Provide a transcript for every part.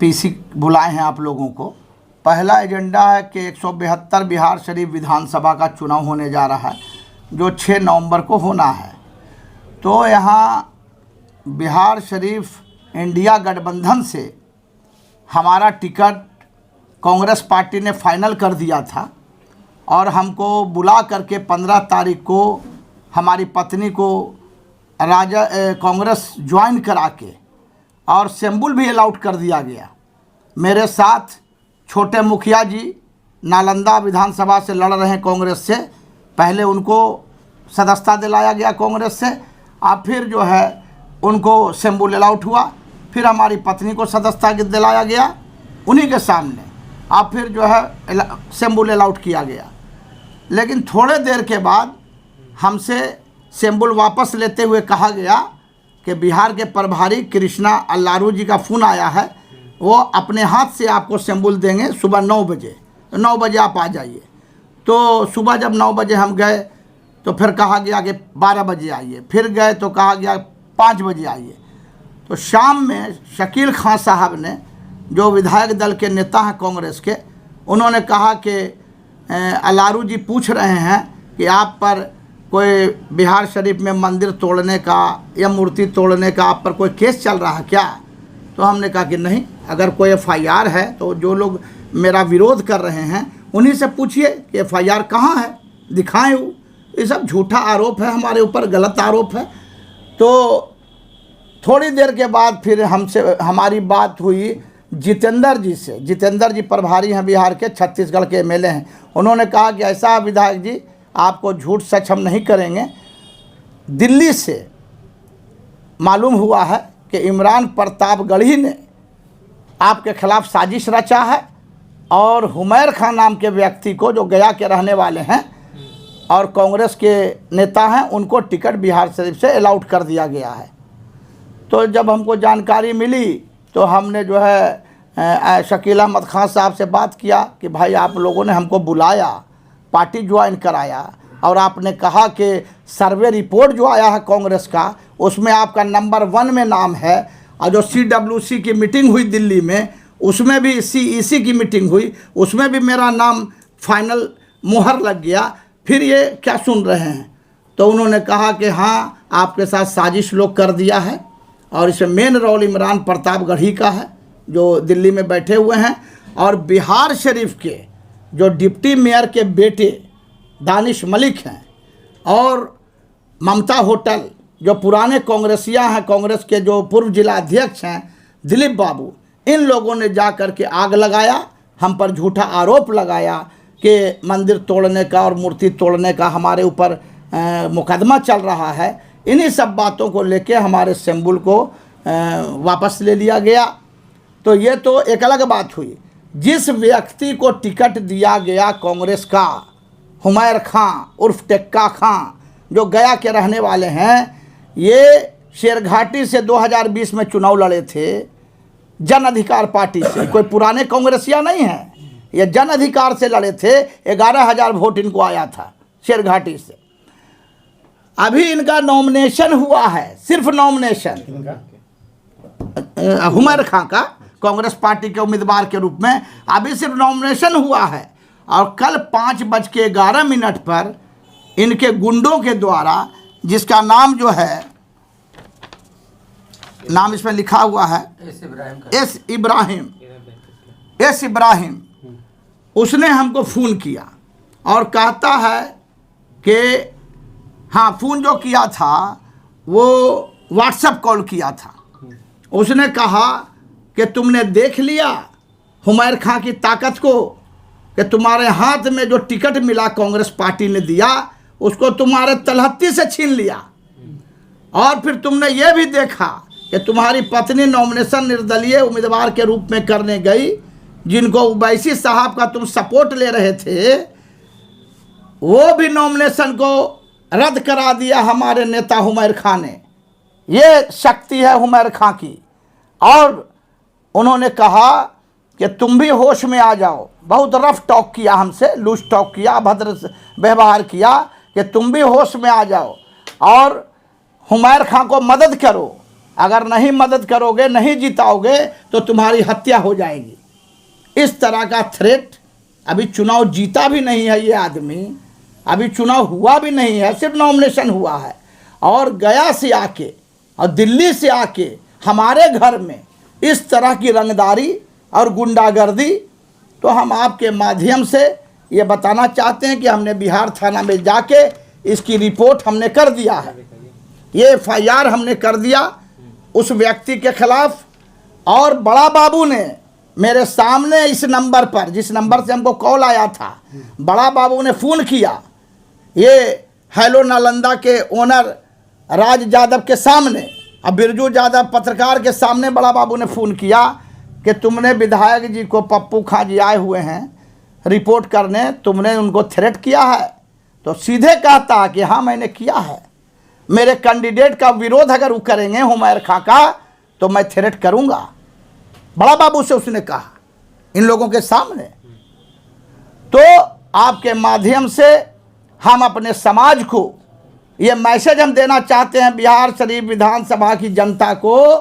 PC बुलाए हैं आप लोगों को। पहला एजेंडा है कि 172 बिहार शरीफ विधानसभा का चुनाव होने जा रहा है, जो 6 नवंबर को होना है। तो यहाँ बिहार शरीफ इंडिया गठबंधन से हमारा टिकट कांग्रेस पार्टी ने फाइनल कर दिया था और हमको बुला करके 15 तारीख को हमारी पत्नी को कांग्रेस ज्वाइन करा के और सिंबल भी अलाउट कर दिया गया। मेरे साथ छोटे मुखिया जी नालंदा विधानसभा से लड़ रहे हैं कांग्रेस से, पहले उनको सदस्यता दिलाया गया कांग्रेस से, अब फिर जो है उनको सिंबल अलाउट हुआ, फिर हमारी पत्नी को सदस्यता दिलाया गया उन्हीं के सामने, अब फिर जो है सिंबल अलाउट किया गया। लेकिन थोड़े देर के बाद हमसे सिंबल वापस लेते हुए कहा गया कि बिहार के प्रभारी कृष्णा अल्लारू जी का फ़ोन आया है, वो अपने हाथ से आपको सिंबल देंगे सुबह 9 बजे, तो 9 बजे आप आ जाइए। तो सुबह जब 9 बजे हम गए तो फिर कहा गया कि 12 बजे आइए, फिर गए तो कहा गया 5 बजे आइए। तो शाम में शकील खां साहब ने, जो विधायक दल के नेता हैं कांग्रेस के, उन्होंने कहा कि अल्लारू जी पूछ रहे हैं कि आप पर कोई बिहार शरीफ में मंदिर तोड़ने का या मूर्ति तोड़ने का आप पर कोई केस चल रहा है क्या? तो हमने कहा कि नहीं, अगर कोई FIR है तो जो लोग मेरा विरोध कर रहे हैं उन्हीं से पूछिए कि FIR कहाँ है, दिखाएं वो। ये सब झूठा आरोप है हमारे ऊपर, गलत आरोप है। तो थोड़ी देर के बाद फिर हमारी बात हुई जितेंद्र जी से। जितेंद्र जी प्रभारी हैं बिहार के, छत्तीसगढ़ के MLA हैं। उन्होंने कहा कि ऐसा विधायक जी, आपको झूठ सच हम नहीं करेंगे, दिल्ली से मालूम हुआ है कि इमरान प्रतापगढ़ी ने आपके खिलाफ साजिश रचा है और हुमैर खान नाम के व्यक्ति को, जो गया के रहने वाले हैं और कांग्रेस के नेता हैं, उनको टिकट बिहार शरीफ से अलाउट कर दिया गया है। तो जब हमको जानकारी मिली तो हमने जो है शकील अहमद खान साहब से बात किया कि भाई आप लोगों ने हमको बुलाया, पार्टी ज्वाइन कराया और आपने कहा कि सर्वे रिपोर्ट जो आया है कांग्रेस का उसमें आपका नंबर 1 में नाम है, और जो CWC की मीटिंग हुई दिल्ली में उसमें भी CEC की मीटिंग हुई, उसमें भी मेरा नाम फाइनल मुहर लग गया, फिर ये क्या सुन रहे हैं? तो उन्होंने कहा कि हाँ, आपके साथ साजिश लोग कर दिया है और इसमें मेन रोल इमरान प्रतापगढ़ी का है, जो दिल्ली में बैठे हुए हैं। और बिहार शरीफ के जो डिप्टी मेयर के बेटे दानिश मलिक हैं और ममता होटल, जो पुराने कांग्रेसिया हैं, कांग्रेस के जो पूर्व जिला अध्यक्ष हैं दिलीप बाबू, इन लोगों ने जा कर के आग लगाया, हम पर झूठा आरोप लगाया कि मंदिर तोड़ने का और मूर्ति तोड़ने का हमारे ऊपर मुकदमा चल रहा है। इन्हीं सब बातों को लेके हमारे सिंबल को वापस ले लिया गया। तो ये तो एक अलग बात हुई। जिस व्यक्ति को टिकट दिया गया कांग्रेस का, हुमैर खां उर्फ टेक्का खां, जो गया के रहने वाले हैं, ये शेरघाटी से 2020 में चुनाव लड़े थे जन अधिकार पार्टी से, कोई पुराने कांग्रेसिया नहीं है, ये जन अधिकार से लड़े थे। 11,000 वोट इनको आया था शेरघाटी से। अभी इनका नॉमिनेशन हुआ है, सिर्फ नॉमिनेशन हुमैर खां का कांग्रेस पार्टी के उम्मीदवार के रूप में अभी सिर्फ नॉमिनेशन हुआ है। और कल 5:11 पर इनके गुंडों के द्वारा, जिसका नाम जो है, नाम इसमें लिखा हुआ है एस इब्राहिम, उसने हमको फ़ोन किया और कहता है कि हाँ, फ़ोन जो किया था वो व्हाट्सएप कॉल किया था। उसने कहा कि तुमने देख लिया हुमैर खां की ताकत को, कि तुम्हारे हाथ में जो टिकट मिला कांग्रेस पार्टी ने दिया उसको तुम्हारे तलहत्ती से छीन लिया, और फिर तुमने ये भी देखा कि तुम्हारी पत्नी नॉमिनेशन निर्दलीय उम्मीदवार के रूप में करने गई, जिनको उवैसी साहब का तुम सपोर्ट ले रहे थे, वो भी नॉमिनेशन को रद्द करा दिया हमारे नेता हुमैर खां ने। ये शक्ति है हुमैर खां की। और उन्होंने कहा कि तुम भी होश में आ जाओ। बहुत रफ टॉक किया हमसे, लूज टॉक किया, अभद्र व्यवहार किया कि तुम भी होश में आ जाओ और हुमैर खां को मदद करो अगर नहीं मदद करोगे, नहीं जिताओगे तो तुम्हारी हत्या हो जाएगी। इस तरह का थ्रेट। अभी चुनाव जीता भी नहीं है ये आदमी, अभी चुनाव हुआ भी नहीं है, सिर्फ नॉमिनेशन हुआ है, और गया से आके और दिल्ली से आके हमारे घर में इस तरह की रंगदारी और गुंडागर्दी। तो हम आपके माध्यम से ये बताना चाहते हैं कि हमने बिहार थाना में जाके इसकी रिपोर्ट हमने कर दिया है, ये FIR हमने कर दिया उस व्यक्ति के खिलाफ। और बड़ा बाबू ने मेरे सामने इस नंबर पर, जिस नंबर से हमको कॉल आया था, बड़ा बाबू ने फ़ोन किया, ये हेलो नालंदा के ओनर राज यादव के सामने और बिरजू यादव पत्रकार के सामने बड़ा बाबू ने फ़ोन किया कि तुमने विधायक जी को, पप्पू खां जी आए हुए हैं रिपोर्ट करने, तुमने उनको थ्रेट किया है? तो सीधे कहता कि हाँ मैंने किया है, मेरे कैंडिडेट का विरोध अगर वो करेंगे हुमैर खां का तो मैं थ्रेट करूँगा। बड़ा बाबू से उसने कहा इन लोगों के सामने। तो आपके माध्यम से हम अपने समाज को ये मैसेज हम देना चाहते हैं, बिहार शरीफ विधानसभा की जनता को,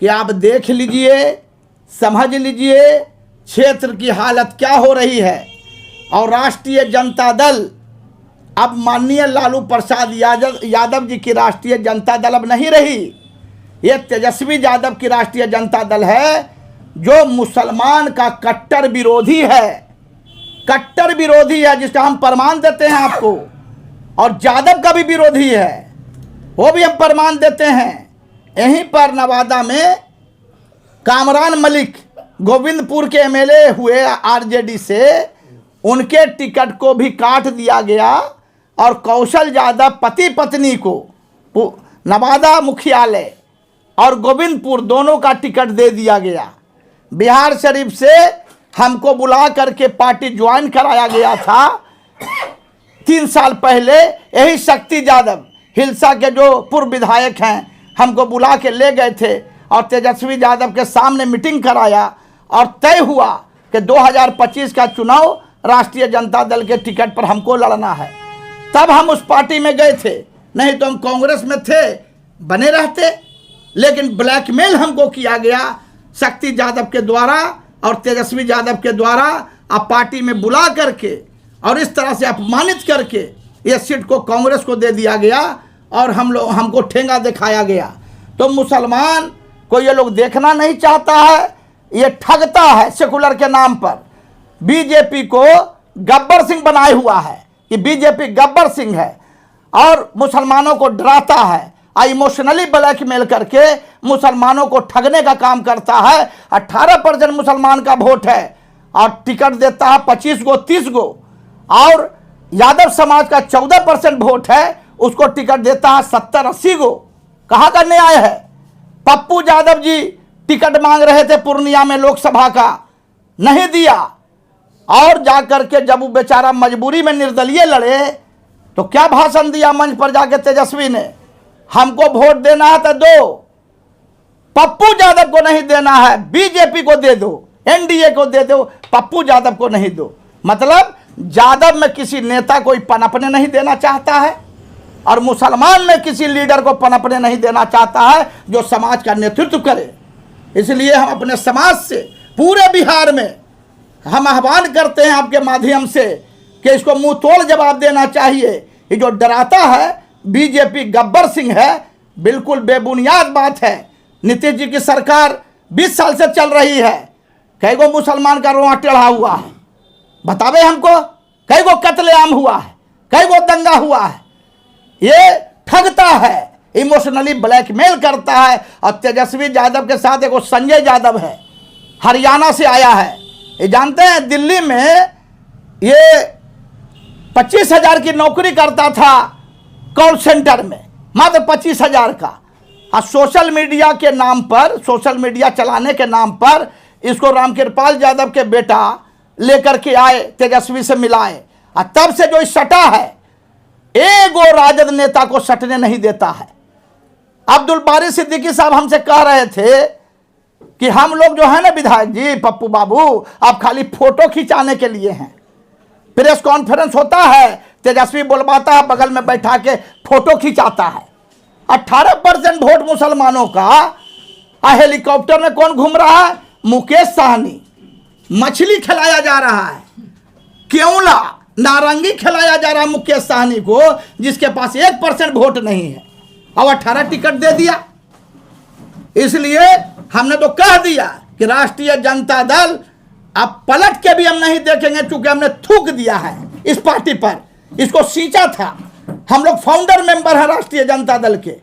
कि आप देख लीजिए, समझ लीजिए क्षेत्र की हालत क्या हो रही है। और राष्ट्रीय जनता दल, अब माननीय लालू प्रसाद यादव जी की राष्ट्रीय जनता दल अब नहीं रही, ये तेजस्वी यादव की राष्ट्रीय जनता दल है, जो मुसलमान का कट्टर विरोधी है, कट्टर विरोधी है, जिसका हम प्रमाण देते हैं आपको। और यादव का भी विरोधी है, वो भी हम प्रमाण देते हैं। यहीं पर नवादा में कामरान मलिक गोविंदपुर के MLA हुए RJD से, उनके टिकट को भी काट दिया गया। और कौशल यादव पति पत्नी को नवादा मुख्यालय और गोविंदपुर दोनों का टिकट दे दिया गया। बिहार शरीफ से हमको बुला करके पार्टी ज्वाइन कराया गया था 3 साल पहले। यही शक्ति यादव हिलसा के जो पूर्व विधायक हैं, हमको बुला के ले गए थे और तेजस्वी यादव के सामने मीटिंग कराया और तय हुआ कि 2025 का चुनाव राष्ट्रीय जनता दल के टिकट पर हमको लड़ना है। तब हम उस पार्टी में गए थे, नहीं तो हम कांग्रेस में थे, बने रहते। लेकिन ब्लैकमेल हमको किया गया शक्ति यादव के द्वारा और तेजस्वी यादव के द्वारा, आप पार्टी में बुला करके और इस तरह से अपमानित करके ये सीट को कांग्रेस को दे दिया गया और हमको ठेंगा दिखाया गया। तो मुसलमान को ये लोग देखना नहीं चाहता है, ये ठगता है सेकुलर के नाम पर। बीजेपी को गब्बर सिंह बनाए हुआ है कि बीजेपी गब्बर सिंह है और मुसलमानों को डराता है, इमोशनली ब्लैकमेल करके मुसलमानों को ठगने का काम करता है। 18% मुसलमान का वोट है और टिकट देता है 25 गो 30 गो, और यादव समाज का 14% वोट है, उसको टिकट देता है 70-80 गो। कहाँ का न्याय है? पप्पू यादव जी टिकट मांग रहे थे पूर्णिया में लोकसभा का, नहीं दिया, और जाकर के जब वो बेचारा मजबूरी में निर्दलीय लड़े तो क्या भाषण दिया मंच पर जाके तेजस्वी ने, हमको वोट देना है तो दो, पप्पू यादव को नहीं देना है, बीजेपी को दे दो, NDA को दे दो, पप्पू यादव को नहीं दो। मतलब यादव में किसी नेता को पनपने नहीं देना चाहता है और मुसलमान में किसी लीडर को पनपने नहीं देना चाहता है जो समाज का नेतृत्व करे। इसलिए हम अपने समाज से पूरे बिहार में हम आह्वान करते हैं आपके माध्यम से कि इसको मुंह तोड़ जवाब देना चाहिए। ये जो डराता है बीजेपी गब्बर सिंह है, बिल्कुल बेबुनियाद बात है। नीतीश जी की सरकार 20 साल से चल रही है, कई गो मुसलमान का रोआ टेढ़ा हुआ है, बतावे हमको, कई गो कत्लेआम हुआ है, कई गो दंगा हुआ है। ये ठगता है, इमोशनली ब्लैकमेल करता है। और तेजस्वी यादव के साथ एक संजय यादव है, हरियाणा से आया है। ये जानते हैं दिल्ली में ये 25,000 की नौकरी करता था कॉल सेंटर में, मात्र 25,000 का। और सोशल मीडिया के नाम पर, सोशल मीडिया चलाने के नाम पर इसको रामकृपाल यादव के बेटा लेकर के आए, तेजस्वी से मिलाए, और तब से जो सटा है, एगो राजद नेता को सटने नहीं देता है। अब्दुल बारी सिद्दीकी साहब हमसे कह रहे थे कि हम लोग जो है ना विधायक जी, पप्पू बाबू, आप खाली फोटो खिंचाने के लिए हैं। प्रेस कॉन्फ्रेंस होता है, तेजस्वी बुलवाता है, बगल में बैठा के फोटो खिंचाता है। 18% वोट मुसलमानों का। हेलीकॉप्टर में कौन घूम रहा है? मुकेश साहनी। मछली खिलाया जा रहा है, केवला नारंगी खिलाया जा रहा है मुकेश साहनी को, जिसके पास 1% वोट नहीं है, और 18 टिकट दे दिया। इसलिए हमने तो कह दिया कि राष्ट्रीय जनता दल अब पलट के भी हम नहीं देखेंगे, क्योंकि हमने थूक दिया है इस पार्टी पर, इसको सींचा था। हम लोग फाउंडर मेंबर हैं राष्ट्रीय जनता दल के।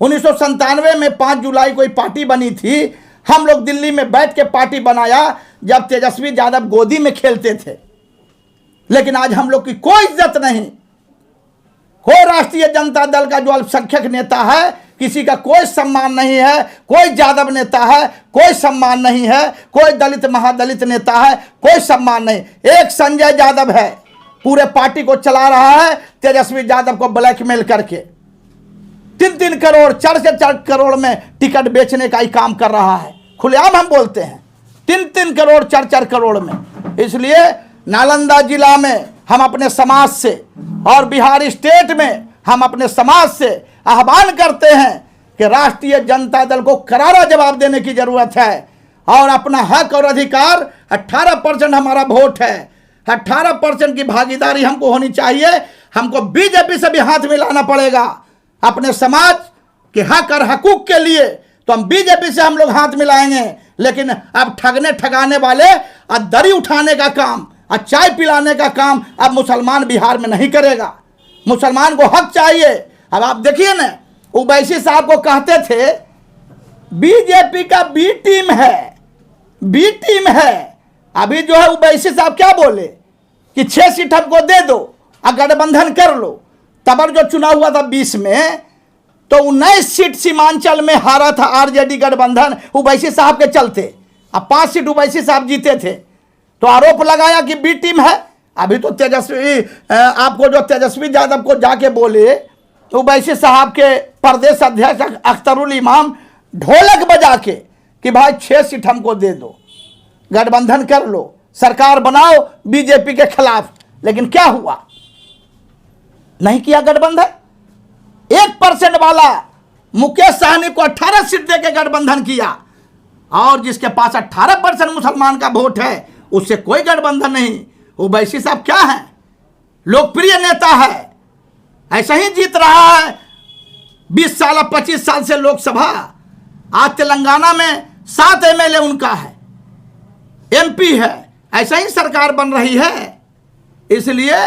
1997 में 5 जुलाई को पार्टी बनी थी। हम लोग दिल्ली में बैठ के पार्टी बनाया जब तेजस्वी यादव गोदी में खेलते थे। लेकिन आज हम लोग की कोई इज्जत नहीं हो। राष्ट्रीय जनता दल का जो अल्पसंख्यक नेता है, किसी का कोई सम्मान नहीं है। कोई यादव नेता है, कोई सम्मान नहीं है। कोई दलित महादलित नेता है, कोई सम्मान नहीं। एक संजय यादव है, पूरे पार्टी को चला रहा है तेजस्वी यादव को ब्लैकमेल करके। 3-3 करोड़ 4 करोड़ में टिकट बेचने का ही काम कर रहा है। खुलेआम हम बोलते हैं, 3-3 करोड़ 4 करोड़ में। इसलिए नालंदा जिला में हम अपने समाज से और बिहार स्टेट में हम अपने समाज से आह्वान करते हैं कि राष्ट्रीय जनता दल को करारा जवाब देने की जरूरत है, और अपना हक और अधिकार 18% हमारा वोट है, 18% की भागीदारी हमको होनी चाहिए। हमको बीजेपी से भी हाथ मिलाना पड़ेगा अपने समाज के हक और हकूक के लिए, तो हम बीजेपी से हम लोग हाथ मिलाएंगे। लेकिन अब ठगने ठगाने वाले और दरी उठाने का काम और चाय पिलाने का काम अब मुसलमान बिहार में नहीं करेगा। मुसलमान को हक चाहिए। अब आप देखिए ना, ओवैसी साहब को कहते थे बीजेपी का बी टीम है, बी टीम है। अभी जो है ओवैसी साहब क्या बोले कि 6 सीट हमको दे दो और गठबंधन कर लो। तब जो चुनाव हुआ था 20 में, तो 19 सीट सीमांचल में हारा था आरजेडी गठबंधन ओवैसी साहब के चलते। अब 5 सीट ओवैसी साहब जीते थे, तो आरोप लगाया कि बी टीम है। अभी तो तेजस्वी आपको जो तेजस्वी यादव को जाके बोले तो ओवैसी साहब के प्रदेश अध्यक्ष अख्तरुल इमाम ढोलक बजा के कि भाई 6 सीट हमको दे दो, गठबंधन कर लो, सरकार बनाओ बीजेपी के खिलाफ। लेकिन क्या हुआ? नहीं किया गठबंधन। 1% वाला मुकेश साहनी को 18 सीट देके गठबंधन किया, और जिसके पास 18% मुसलमान का वोट है उससे कोई गठबंधन नहीं। ओवैसी साहब क्या है? लोकप्रिय नेता है, ऐसा ही जीत रहा है 20 साल 25 साल से लोकसभा। आज तेलंगाना में 7 MLA उनका है, MP है, ऐसा ही सरकार बन रही है। इसलिए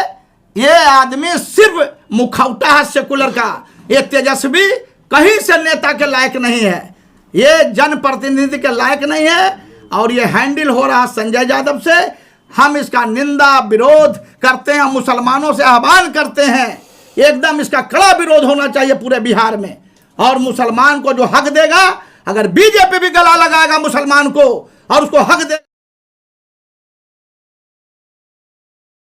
ये आदमी सिर्फ मुखौटा है सेकुलर का। ये तेजस्वी कहीं से नेता के लायक नहीं है, ये जनप्रतिनिधि के लायक नहीं है, और ये हैंडल हो रहा संजय यादव से। हम इसका निंदा विरोध करते हैं, मुसलमानों से आह्वान करते हैं, एकदम इसका कड़ा विरोध होना चाहिए पूरे बिहार में। और मुसलमान को जो हक देगा, अगर बीजेपी भी गला लगाएगा मुसलमान को और उसको हक दे